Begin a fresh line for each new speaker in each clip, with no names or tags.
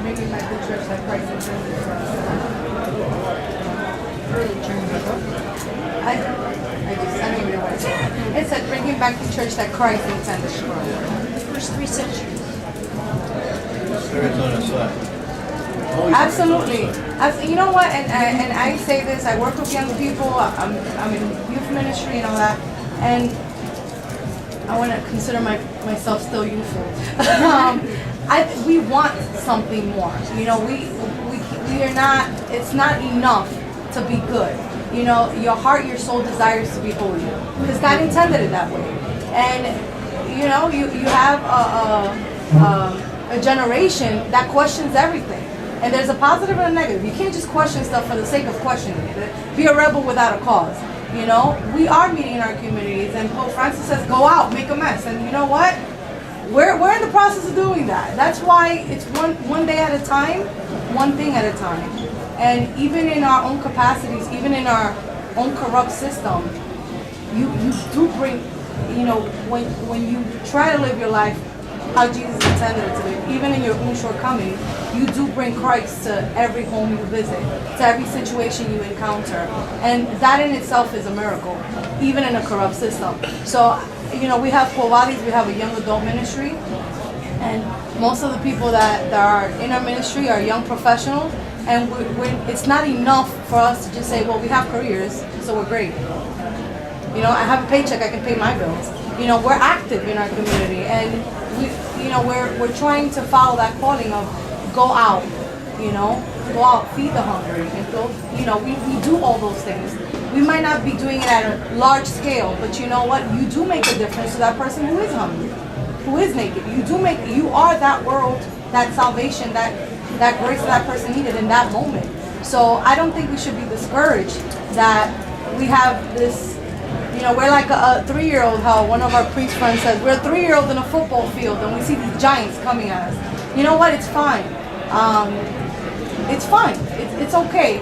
Bringing back the church that Christ intended for us. I don't even know what it said. It said bringing back the church that Christ intended for us.
The first 3 centuries.
Spirit's on his side.
Absolutely. You know what? And I say this. I work with young people. I'm in youth ministry and all that. And I want to consider myself still youthful. We want something more. You know, we are not. It's not enough to be good. You know, your heart, your soul desires to be holy because God intended it that way. And you know, you have a generation that questions everything. And there's a positive and a negative. You can't just question stuff for the sake of questioning it. Be a rebel without a cause. You know, we are meeting in our communities, and Pope Francis says, "Go out, make a mess." And you know what? We're in the process of doing that. That's why it's one day at a time, one thing at a time. And even in our own capacities, even in our own corrupt system, you do bring. You know, when you try to live your life how Jesus intended it to be, even in your own shortcomings, you do bring Christ to every home you visit, to every situation you encounter. And that in itself is a miracle, even in a corrupt system. So, you know, we have Povadis, we have a young adult ministry, and most of the people that are in our ministry are young professionals, and it's not enough for us to just say, well, we have careers, so we're great. You know, I have a paycheck, I can pay my bills. You know, we're active in our community, and we're trying to follow that calling of go out, go out, feed the hungry, and go, we do all those things. We might not be doing it at a large scale, but you know what? You do make a difference to that person who is hungry, who is naked. You are that world, that salvation, that grace that person needed in that moment. So I don't think we should be discouraged that we have this. We're like a 3-year-old, how one of our priest friends said, we're a 3-year-old in a football field and we see these giants coming at us. You know what? It's fine. It's fine. It's okay.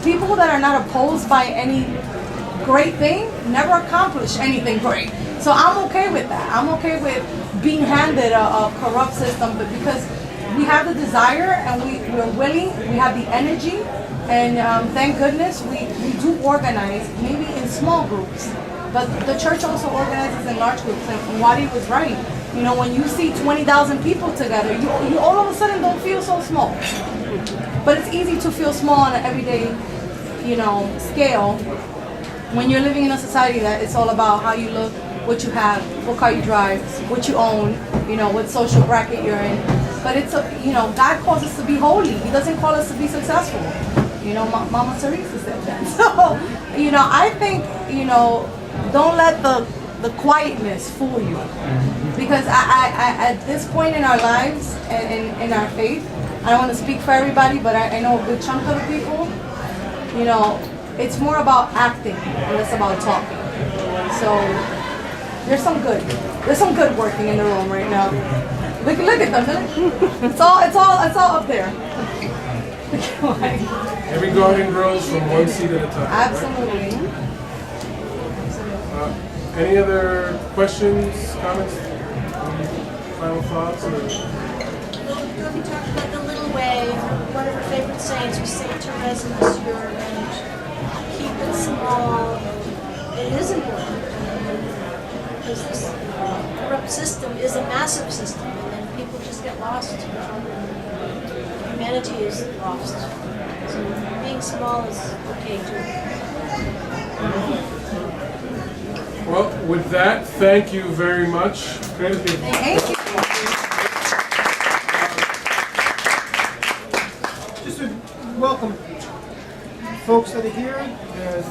People that are not opposed by any great thing never accomplish anything great. So I'm okay with that. I'm okay with being handed a corrupt system, but because we have the desire and we're willing, we have the energy, and thank goodness we do organize, maybe in small groups, but the church also organizes in large groups. And Wadi was right. When you see 20,000 people together, you all of a sudden don't feel so small. But it's easy to feel small on an everyday, scale when you're living in a society that it's all about how you look, what you have, what car you drive, what you own, what social bracket you're in. But it's God calls us to be holy. He doesn't call us to be successful. Mama Teresa said that. So, I think, don't let the quietness fool you. Because I at this point in our lives and in our faith, I don't want to speak for everybody, but I know a good chunk of the people, it's more about acting and less about talking. So there's some good working in the room right now. Look at them. It's all up there.
Every garden grows from one seed at a time.
Absolutely.
Any other questions, comments, final thoughts?
We talked about the little way. One of her favorite sayings was Saint Therese of Lisieux, and keep it small. It is important because this corrupt system is a massive system, and then people just get lost. Humanity is lost. So being small is okay too.
Well, with that, thank you very much.
Thank you.
Just to welcome folks that are here. There's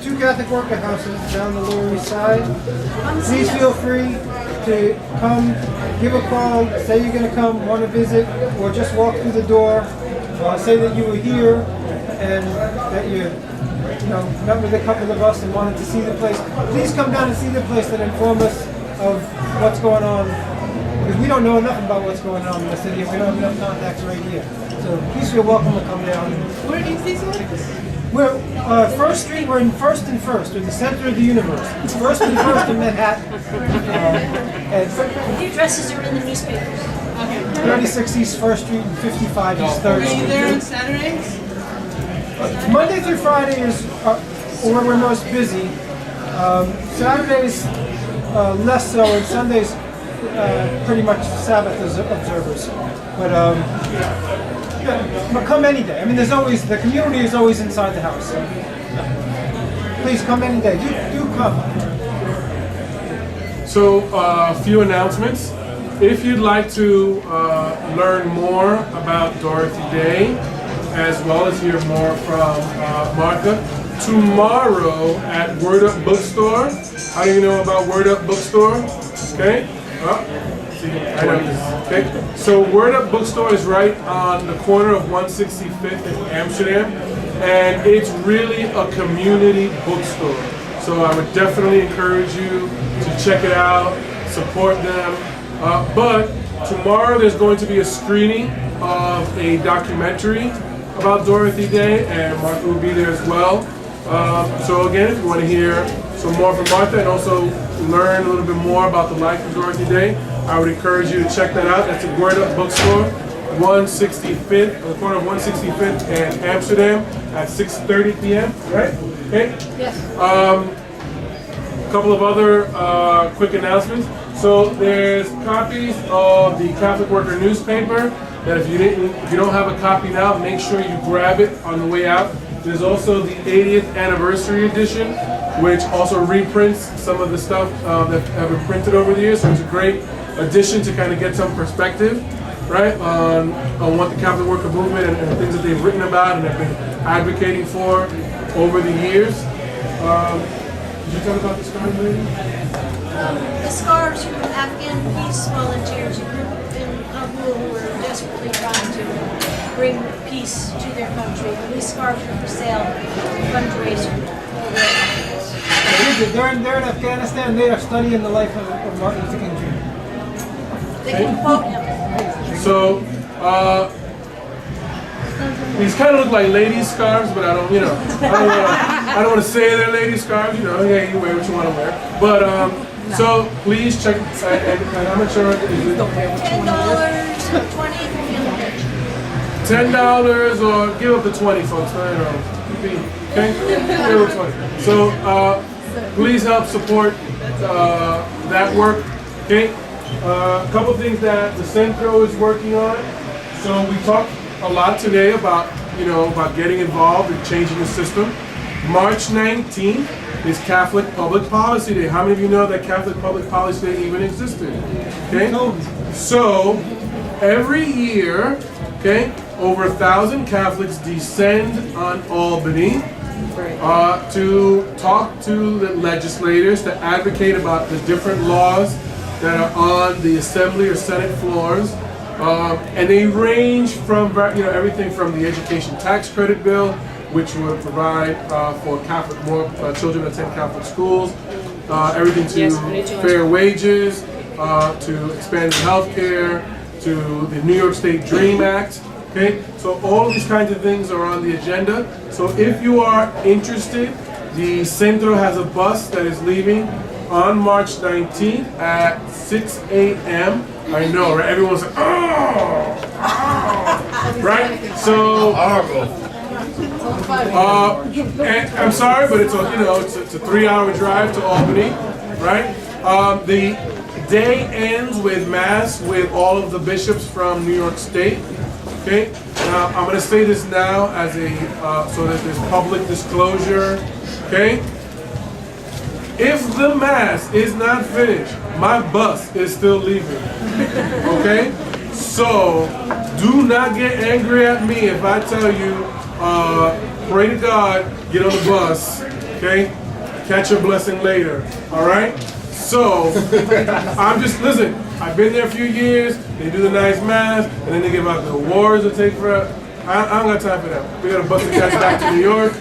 2 Catholic worker houses down the Lower East Side. Please feel free to come, give a call, say you're going to come, want to visit, or just walk through the door, say that you were here and that you met with a couple of us and wanted to see the place. Please come down and see the place and inform us of what's going on, because we don't know enough about what's going on in the city and we don't have enough contacts right here. So please feel welcome to come down.
Where is this one?
We're First Street. We're in First and First. We're the center of the universe. First and First in Manhattan.
The addresses are in the newspapers.
36 East First Street and 55 East Third
Are you
Street.
there on Saturdays?
Monday through Friday is where we're most busy. Saturdays less so, and Sundays pretty much Sabbath observers. But come any day. I mean, the community is always inside the house. So please come any day. Do come.
So, a few announcements. If you'd like to learn more about Dorothy Day, as well as hear more from Martha, tomorrow at Word Up Bookstore. How do you know about Word Up Bookstore? Okay. I know this. Okay. So Word Up Bookstore is right on the corner of 165th in Amsterdam, and it's really a community bookstore. So I would definitely encourage you to check it out, support them. But tomorrow there's going to be a screening of a documentary about Dorothy Day, and Martha will be there as well. So again, if you want to hear some more from Martha and also learn a little bit more about the life of Dorothy Day, I would encourage you to check that out. That's at Word Up Bookstore, 165th, on the corner of 165th and Amsterdam at 6:30 p.m. Right? Okay.
Yes.
A couple of other quick announcements. So there's copies of the Catholic Worker newspaper that if you don't have a copy now, make sure you grab it on the way out. There's also the 80th anniversary edition, which also reprints some of the stuff that have been printed over the years. So it's a great addition to kind of get some perspective, right, on what the Catholic Worker movement and things that they've written about and have been advocating for over the years. Did you talk about the scarves, lady?
The Scarves were Afghan peace volunteers, a group in Kabul who were desperately trying to bring peace to their country. And these scarves are for sale, fundraiser.
They're in Afghanistan. They are studying the life of Martin Luther King Jr.
They can quote him.
So, these kind of look like ladies' scarves, but I don't want to say they're ladies' scarves. Yeah, you wear what you want to wear. But so please check. And how much are it?
$10, $20
$10 or give up the 20, folks. Okay, give up 20. So please help support that work. Okay, a couple things that the Centro is working on. So we talked a lot today about getting involved and changing the system. March 19th is Catholic Public Policy Day. How many of you know that Catholic Public Policy Day even existed? Okay, so every year, over 1,000 Catholics descend on Albany to talk to the legislators, to advocate about the different laws that are on the Assembly or Senate floors. And they range from everything from the education tax credit bill, which would provide for more children to attend Catholic schools, everything to fair wages, to expanded health care, to the New York State DREAM Act. Okay, so all of these kinds of things are on the agenda. So if you are interested, the Centro has a bus that is leaving on March 19th at 6 a.m. I know, right? Everyone's like, right? So, and I'm sorry, but it's a 3-hour drive to Albany, right? The day ends with Mass with all of the bishops from New York State. Okay, now I'm going to say this now as so that there's public disclosure. Okay, if the Mass is not finished, my bus is still leaving. Okay, so do not get angry at me if I tell you, pray to God, get on the bus. Okay, catch your blessing later. All right. So listen. I've been there a few years. They do the nice Mass, and then they give out the awards that take forever. I don't got time for that. We got to bust the guys back to New York.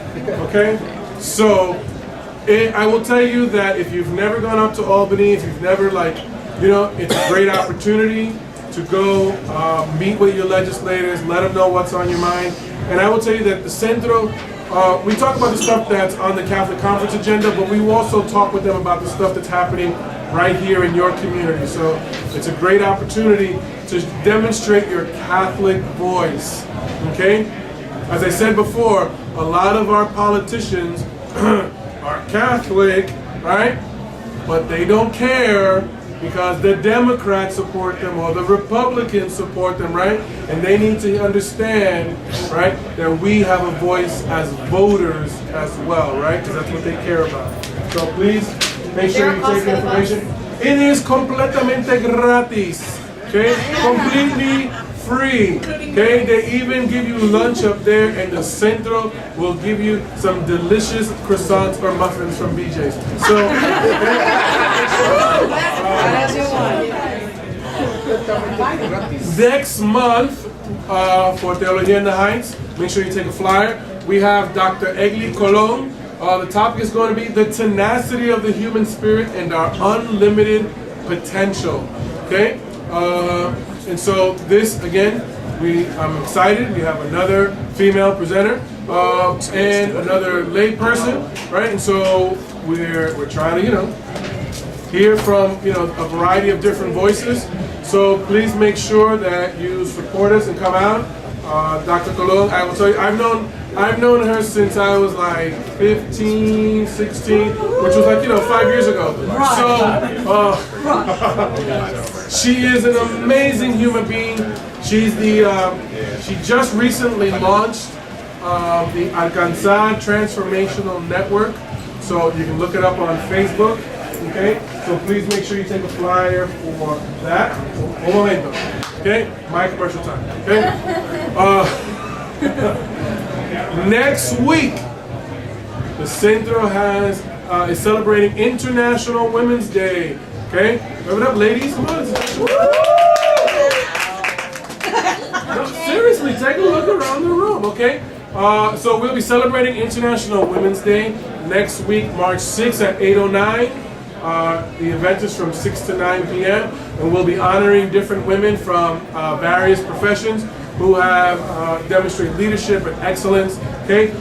Okay? So, I will tell you that if you've never gone up to Albany, if you've never, it's a great opportunity to go meet with your legislators, let them know what's on your mind. And I will tell you that the Centro, we talk about the stuff that's on the Catholic Conference agenda, but we also talk with them about the stuff that's happening right here in your community. So it's a great opportunity to demonstrate your Catholic voice, okay? As I said before, a lot of our politicians are Catholic, right? But they don't care because the Democrats support them or the Republicans support them, right? And they need to understand, right, that we have a voice as voters as well, right? Because that's what they care about. So please make sure you take the information. It is completamente gratis, okay? Completely free, okay? They even give you lunch up there, and the Centro will give you some delicious croissants or muffins from BJ's. So, next month for Teologia in the Heights, make sure you take a flyer. We have Dr. Egli Colon. The topic is going to be the tenacity of the human spirit and our unlimited potential. Okay? And so this, again, I'm excited. We have another female presenter and another lay person, right? And so we're trying to, hear from, a variety of different voices. So please make sure that you support us and come out. Dr. Colon, I will tell you, I've known her since I was like 15, 16, which was like, 5 years ago. So, she is an amazing human being. She just recently launched the Alcanzar Transformational Network. So you can look it up on Facebook, okay? So please make sure you take a flyer for that. Un momento, okay? My commercial time, okay? Next week, the Centro is celebrating International Women's Day. Okay, give it up, ladies. Come on. No, seriously, take a look around the room. Okay, so we'll be celebrating International Women's Day next week, March 6th at 8:09. The event is from 6 to 9 p.m. and we'll be honoring different women from various professions who have demonstrated leadership and excellence. Okay,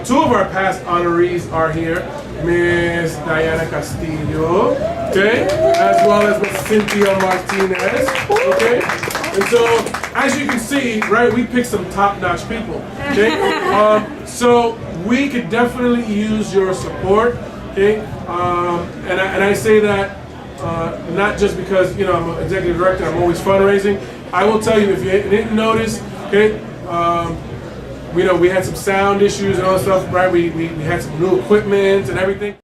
two of our past honorees are here, Ms. Diana Castillo, okay, as well as Ms. Cynthia Martinez, okay. And so, as you can see, right, we picked some top-notch people, okay. So we could definitely use your support, okay. And I say that not just because I'm an executive director, I'm always fundraising. I will tell you, if you didn't notice, okay, we had some sound issues and all that stuff, right? We had some new equipment and everything.